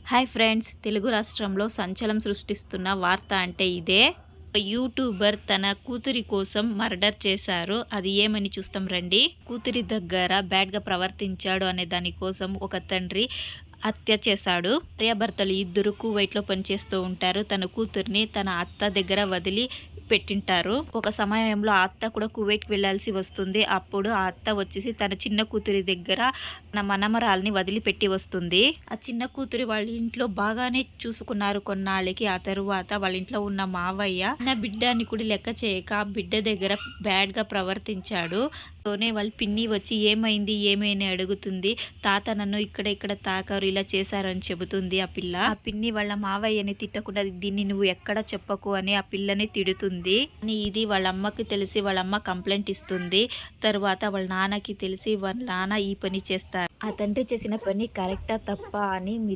Hi friends, Telugu రాష్ట్రంలో సంచలనం సృష్టిస్తున్న వార్త అంటే ఇదే. ఒక యూట్యూబర్ తన కూతురి కోసం మర్డర్ చేశారు. అది ఏమని చూస్తాం రండి. కూతురి దగ్గర బ్యాడ్గా ప్రవర్తించాడు అనే దానికోసం ఒక తండ్రి హత్య చేశాడు. భార్యాభర్తలు ఇద్దరు కువైట్లో పనిచేస్తూ ఉంటారు. తన కూతుర్ని తన అత్త దగ్గర వదిలి పెట్టింటారు. ఒక సమయంలో ఆ అత్త కూడా కువైట్కి వెళ్ళాల్సి వస్తుంది. అప్పుడు ఆ అత్త వచ్చేసి తన చిన్న కూతురి దగ్గర తన మనమరాల్ని వదిలిపెట్టి వస్తుంది. ఆ చిన్న కూతురి వాళ్ళ ఇంట్లో బాగానే చూసుకున్నారు కొన్నాళ్ళకి. ఆ తరువాత వాళ్ళ ఇంట్లో ఉన్న మావయ్య నా బిడ్డని కూడా లెక్క చేయక ఆ బిడ్డ దగ్గర బ్యాడ్గా ప్రవర్తించాడు. వాళ్ళ పిన్ని వచ్చి ఏమైంది ఏమైనా అడుగుతుంది. తాత నన్ను ఇక్కడ తాకారు, ఇలా చేశారని చెబుతుంది ఆ పిల్ల. ఆ పిన్ని వాళ్ళ మావయ్యని తిట్టకుండా దీన్ని నువ్వు ఎక్కడ చెప్పకు అని ఆ పిల్లని తిడుతుంది. అని ఇది వాళ్ళ అమ్మకి తెలిసి వాళ్ళ అమ్మ కంప్లైంట్ ఇస్తుంది. తర్వాత వాళ్ళ నాన్నకి తెలిసి వాళ్ళ నాన్న ఈ పని చేస్తారు. ఆ తండ్రి చేసిన పని కరెక్టా తప్పా అని